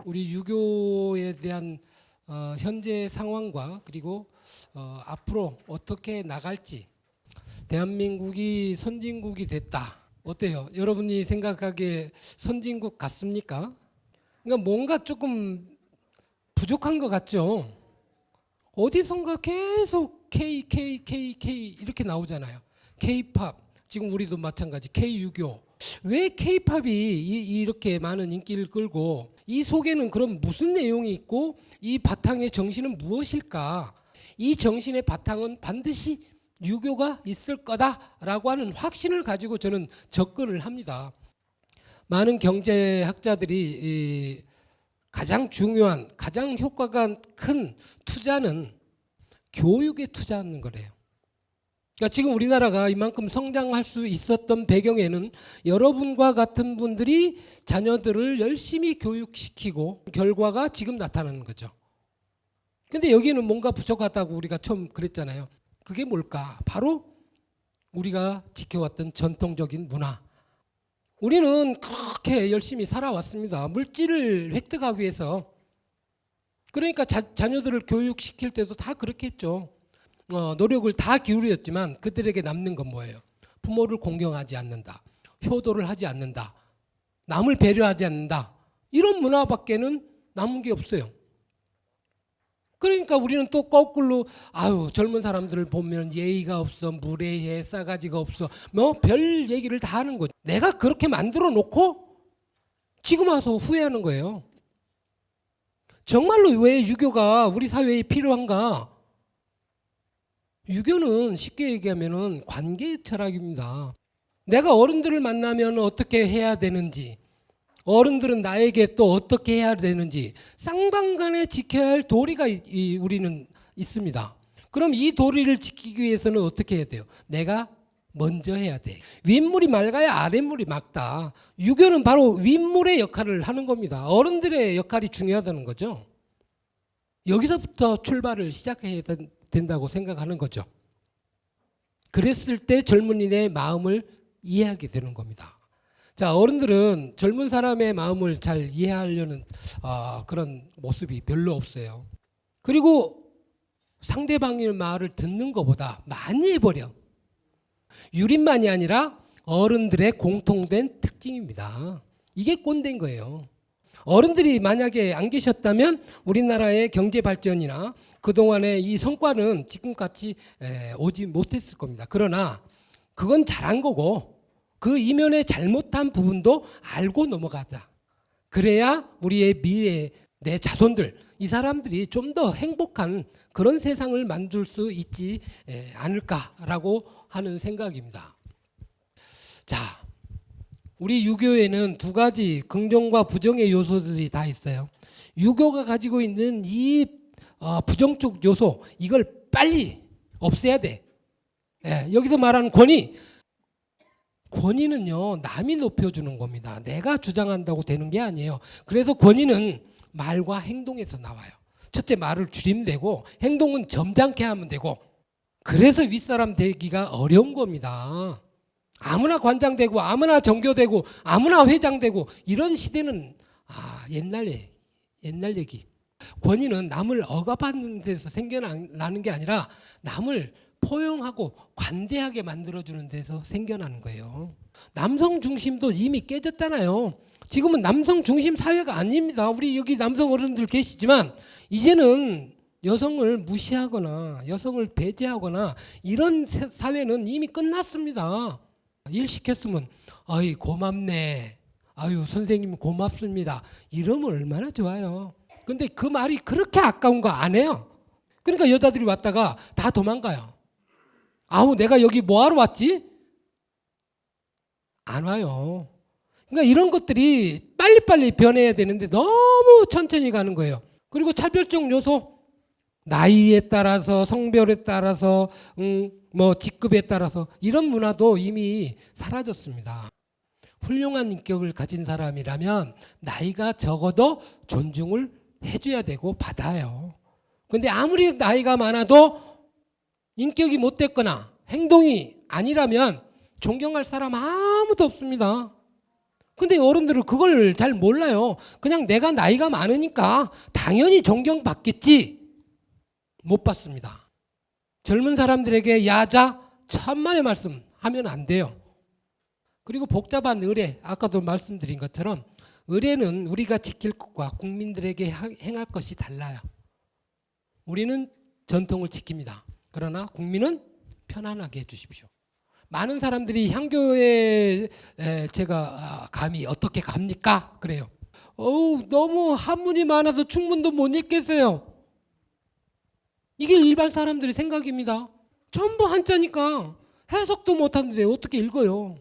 우리 유교에 대한 현재 상황과 그리고 앞으로 어떻게 나갈지. 대한민국이 선진국이 됐다. 어때요? 여러분이 생각하기에 선진국 같습니까? 그러니까 뭔가 조금 부족한 것 같죠? 어디선가 계속 K 이렇게 나오잖아요. K-팝, 지금 우리도 마찬가지 K-유교. 왜 K-팝이 이렇게 많은 인기를 끌고 이 속에는 그럼 무슨 내용이 있고 이 바탕의 정신은 무엇일까? 이 정신의 바탕은 반드시 유교가 있을 거다라고 하는 확신을 가지고 저는 접근을 합니다. 많은 경제학자들이 가장 중요한, 가장 효과가 큰 투자는 교육에 투자하는 거래요. 그러니까 지금 우리나라가 이만큼 성장할 수 있었던 배경에는 여러분과 같은 분들이 자녀들을 열심히 교육시키고 결과가 지금 나타나는 거죠. 근데 여기는 뭔가 부족하다고 우리가 처음 그랬잖아요. 그게 뭘까? 바로 우리가 지켜왔던 전통적인 문화. 우리는 그렇게 열심히 살아왔습니다. 물질을 획득하기 위해서. 그러니까 자녀들을 교육시킬 때도 다 그렇게 했죠. 노력을 다 기울였지만 그들에게 남는 건 뭐예요? 부모를 공경하지 않는다. 효도를 하지 않는다. 남을 배려하지 않는다. 이런 문화밖에는 남은 게 없어요. 그러니까 우리는 또 거꾸로 젊은 사람들을 보면 예의가 없어, 무례해, 싸가지가 없어, 뭐 별 얘기를 다 하는 거죠. 내가 그렇게 만들어 놓고 지금 와서 후회하는 거예요. 정말로 왜 유교가 우리 사회에 필요한가? 유교는 쉽게 얘기하면 관계의 철학입니다. 내가 어른들을 만나면 어떻게 해야 되는지, 어른들은 나에게 또 어떻게 해야 되는지 쌍방간에 지켜야 할 도리가 우리는 있습니다. 그럼 이 도리를 지키기 위해서는 어떻게 해야 돼요? 내가 먼저 해야 돼. 윗물이 맑아야 아랫물이 맑다. 유교는 바로 윗물의 역할을 하는 겁니다. 어른들의 역할이 중요하다는 거죠. 여기서부터 출발을 시작해야 된다고 생각하는 거죠. 그랬을 때 젊은이의 마음을 이해하게 되는 겁니다. 자, 어른들은 젊은 사람의 마음을 잘 이해하려는 그런 모습이 별로 없어요. 그리고 상대방의 말을 듣는 것보다 많이 해버려. 유린만이 아니라 어른들의 공통된 특징입니다. 이게 꼰대인 거예요. 어른들이 만약에 안 계셨다면 우리나라의 경제 발전이나 그동안의 이 성과는 지금같이 오지 못했을 겁니다. 그러나 그건 잘한 거고 그 이면에 잘못한 부분도 알고 넘어가자. 그래야 우리의 미래, 내 자손들, 이 사람들이 좀 더 행복한 그런 세상을 만들 수 있지 않을까라고 하는 생각입니다. 자, 우리 유교에는 두 가지 긍정과 부정의 요소들이 다 있어요. 유교가 가지고 있는 이 부정적 요소, 이걸 빨리 없애야 돼. 여기서 말하는 권위는요, 남이 높여주는 겁니다. 내가 주장한다고 되는 게 아니에요. 그래서 권위는 말과 행동에서 나와요. 첫째, 말을 줄이면 되고 행동은 점잖게 하면 되고, 그래서 윗사람 되기가 어려운 겁니다. 아무나 관장되고 아무나 정교되고 아무나 회장되고 이런 시대는 옛날 얘기. 권위는 남을 억압하는 데서 생겨나는 게 아니라 남을 포용하고 관대하게 만들어주는 데서 생겨나는 거예요. 남성 중심도 이미 깨졌잖아요. 지금은 남성 중심 사회가 아닙니다. 우리 여기 남성 어른들 계시지만 이제는 여성을 무시하거나 여성을 배제하거나 이런 사회는 이미 끝났습니다. 일 시켰으면 고맙네. 선생님 고맙습니다. 이러면 얼마나 좋아요. 근데 그 말이 그렇게 아까운 거 안 해요. 그러니까 여자들이 왔다가 다 도망가요. 내가 여기 뭐하러 왔지? 안 와요. 그러니까 이런 것들이 빨리빨리 변해야 되는데 너무 천천히 가는 거예요. 그리고 차별적 요소, 나이에 따라서, 성별에 따라서, 직급에 따라서 이런 문화도 이미 사라졌습니다. 훌륭한 인격을 가진 사람이라면 나이가 적어도 존중을 해줘야 되고 받아요. 근데 아무리 나이가 많아도 인격이 못됐거나 행동이 아니라면 존경할 사람 아무도 없습니다. 근데 어른들은 그걸 잘 몰라요. 그냥 내가 나이가 많으니까 당연히 존경받겠지. 못 받습니다. 젊은 사람들에게 야자 천만의 말씀 하면 안 돼요. 그리고 복잡한 의례, 아까도 말씀드린 것처럼 의례는 우리가 지킬 것과 국민들에게 행할 것이 달라요. 우리는 전통을 지킵니다. 그러나 국민은 편안하게 해주십시오. 많은 사람들이 향교에 제가 감히 어떻게 갑니까? 그래요. 너무 한문이 많아서 충문도 못 읽겠어요. 이게 일반 사람들의 생각입니다. 전부 한자니까 해석도 못하는데 어떻게 읽어요?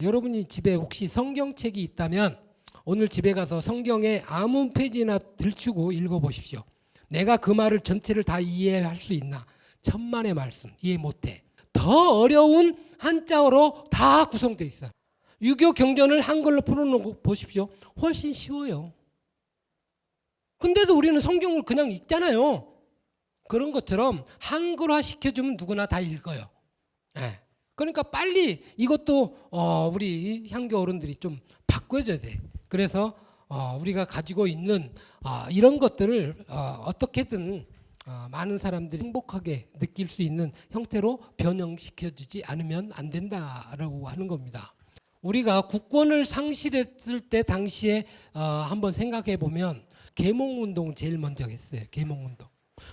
여러분이 집에 혹시 성경책이 있다면 오늘 집에 가서 성경의 아무 페이지나 들추고 읽어보십시오. 내가 그 말을 전체를 다 이해할 수 있나? 천만의 말씀 이해 못해. 더 어려운 한자어로 다 구성되어 있어요. 유교 경전을 한글로 풀어놓고 보십시오. 훨씬 쉬워요. 근데도 우리는 성경을 그냥 읽잖아요. 그런 것처럼 한글화 시켜주면 누구나 다 읽어요. 네. 그러니까 빨리 이것도 우리 향교 어른들이 좀 바꿔줘야 돼. 그래서 우리가 가지고 있는 이런 것들을 어떻게든 많은 사람들이 행복하게 느낄 수 있는 형태로 변형시켜주지 않으면 안 된다라고 하는 겁니다. 우리가 국권을 상실했을 때 당시에 한번 생각해 보면 계몽운동 제일 먼저 했어요. 계몽운동.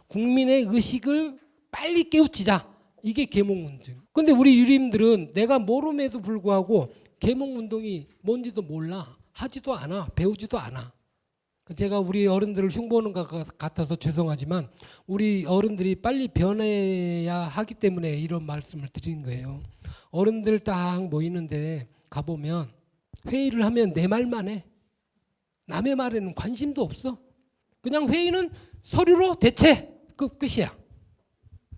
국민의 의식을 빨리 깨우치자. 이게 계몽운동. 근데 우리 유림들은 내가 모름에도 불구하고 계몽운동이 뭔지도 몰라. 하지도 않아. 배우지도 않아. 제가 우리 어른들을 흉보는 것 같아서 죄송하지만 우리 어른들이 빨리 변해야 하기 때문에 이런 말씀을 드리는 거예요. 어른들 딱 모이는데 가보면 회의를 하면 내 말만 해. 남의 말에는 관심도 없어. 그냥 회의는 서류로 대체 끝이야.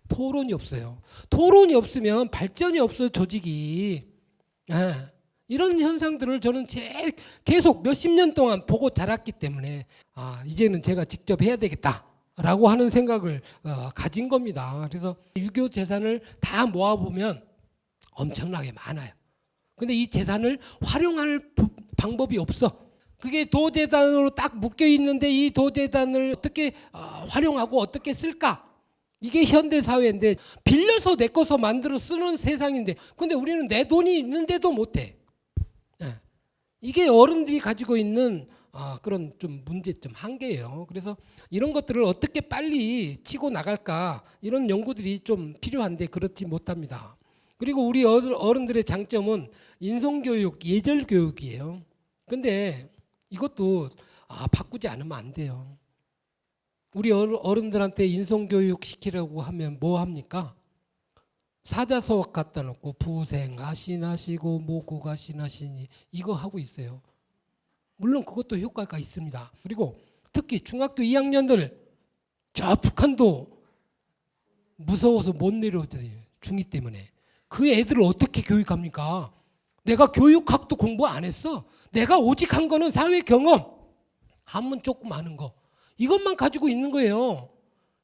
토론이 없어요. 토론이 없으면 발전이 없어요. 조직이. 이런 현상들을 저는 계속 몇십 년 동안 보고 자랐기 때문에 이제는 제가 직접 해야 되겠다라고 하는 생각을 가진 겁니다. 그래서 유교 재산을 다 모아보면 엄청나게 많아요. 근데 이 재산을 활용할 방법이 없어. 그게 도재단으로 딱 묶여 있는데 이 도재단을 어떻게 활용하고 어떻게 쓸까? 이게 현대사회인데 빌려서 내 거서 만들어 쓰는 세상인데 근데 우리는 내 돈이 있는데도 못해. 이게 어른들이 가지고 있는 그런 좀 문제점, 한계예요. 그래서 이런 것들을 어떻게 빨리 치고 나갈까 이런 연구들이 좀 필요한데 그렇지 못합니다. 그리고 우리 어른들의 장점은 인성교육, 예절교육이에요. 근데 이것도 바꾸지 않으면 안 돼요. 우리 어른들한테 인성교육 시키려고 하면 뭐 합니까? 사자서학 갖다 놓고 부생, 아신하시고 모국 아신하시니 이거 하고 있어요. 물론 그것도 효과가 있습니다. 그리고 특히 중학교 2학년들 저 북한도 무서워서 못 내려오잖아요. 중2 때문에. 그 애들을 어떻게 교육합니까? 내가 교육학도 공부 안 했어. 내가 오직 한 거는 사회 경험, 한문 조금 아는 거. 이것만 가지고 있는 거예요.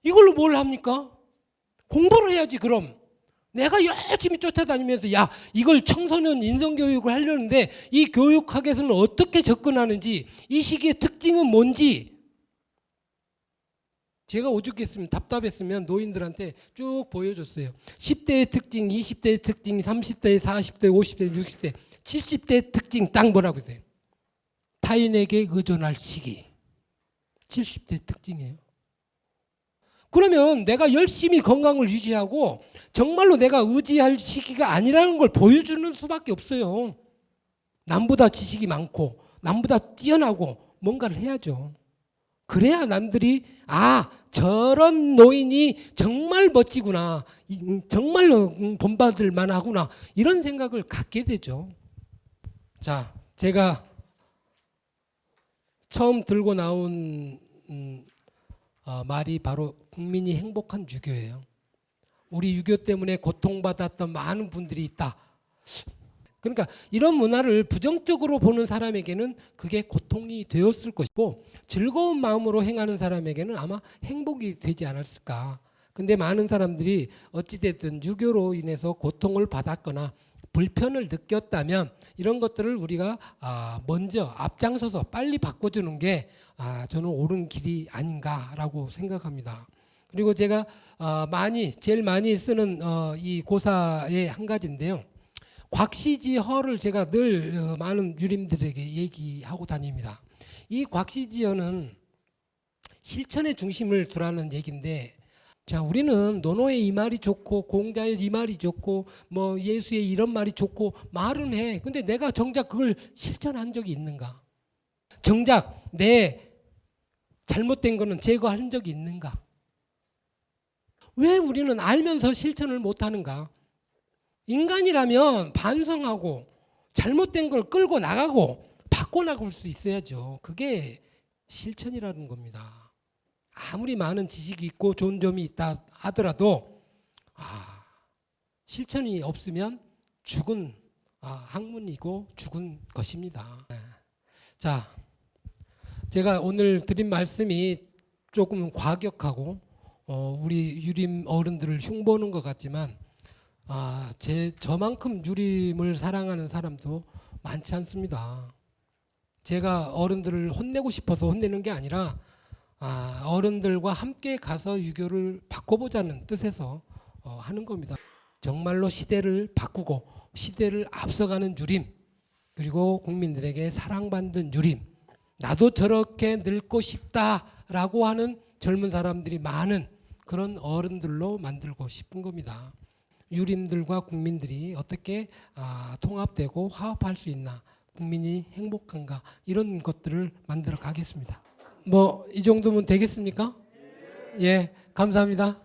이걸로 뭘 합니까? 공부를 해야지 그럼. 내가 열심히 쫓아다니면서 야 이걸 청소년 인성교육을 하려는데 이 교육학에서는 어떻게 접근하는지 이 시기의 특징은 뭔지 제가 오죽했으면 답답했으면 노인들한테 쭉 보여줬어요. 10대의 특징, 20대의 특징, 30대, 40대, 50대, 60대, 70대의 특징 딱 뭐라고 해요. 타인에게 의존할 시기. 70대 특징이에요. 그러면 내가 열심히 건강을 유지하고 정말로 내가 의지할 시기가 아니라는 걸 보여주는 수밖에 없어요. 남보다 지식이 많고 남보다 뛰어나고 뭔가를 해야죠. 그래야 남들이 저런 노인이 정말 멋지구나. 정말로 본받을 만하구나. 이런 생각을 갖게 되죠. 자, 제가 처음 들고 나온 말이 바로 국민이 행복한 유교예요. 우리 유교 때문에 고통받았던 많은 분들이 있다. 그러니까 이런 문화를 부정적으로 보는 사람에게는 그게 고통이 되었을 것이고 즐거운 마음으로 행하는 사람에게는 아마 행복이 되지 않았을까. 근데 많은 사람들이 어찌됐든 유교로 인해서 고통을 받았거나 불편을 느꼈다면 이런 것들을 우리가 먼저 앞장서서 빨리 바꿔주는 게 저는 옳은 길이 아닌가라고 생각합니다. 그리고 제가 제일 많이 쓰는 이 고사의 한 가지인데요. 곽시지허를 제가 늘 많은 유림들에게 얘기하고 다닙니다. 이 곽시지허는 실천의 중심을 두라는 얘기인데, 자, 우리는 노노의 이 말이 좋고 공자의 이 말이 좋고 뭐 예수의 이런 말이 좋고 말은 해. 근데 내가 정작 그걸 실천한 적이 있는가? 정작 내 잘못된 거는 제거한 적이 있는가? 왜 우리는 알면서 실천을 못하는가? 인간이라면 반성하고 잘못된 걸 끌고 나가고 바꿔나갈 수 있어야죠. 그게 실천이라는 겁니다. 아무리 많은 지식이 있고 좋은 점이 있다 하더라도 실천이 없으면 죽은 학문이고 죽은 것입니다. 자, 제가 오늘 드린 말씀이 조금 과격하고 우리 유림 어른들을 흉보는 것 같지만 저만큼 유림을 사랑하는 사람도 많지 않습니다. 제가 어른들을 혼내고 싶어서 혼내는 게 아니라 어른들과 함께 가서 유교를 바꿔보자는 뜻에서 하는 겁니다. 정말로 시대를 바꾸고 시대를 앞서가는 유림, 그리고 국민들에게 사랑받는 유림, 나도 저렇게 늙고 싶다라고 하는 젊은 사람들이 많은 그런 어른들로 만들고 싶은 겁니다. 유림들과 국민들이 어떻게 통합되고 화합할 수 있나, 국민이 행복한가, 이런 것들을 만들어 가겠습니다. 이 정도면 되겠습니까? 예, 감사합니다.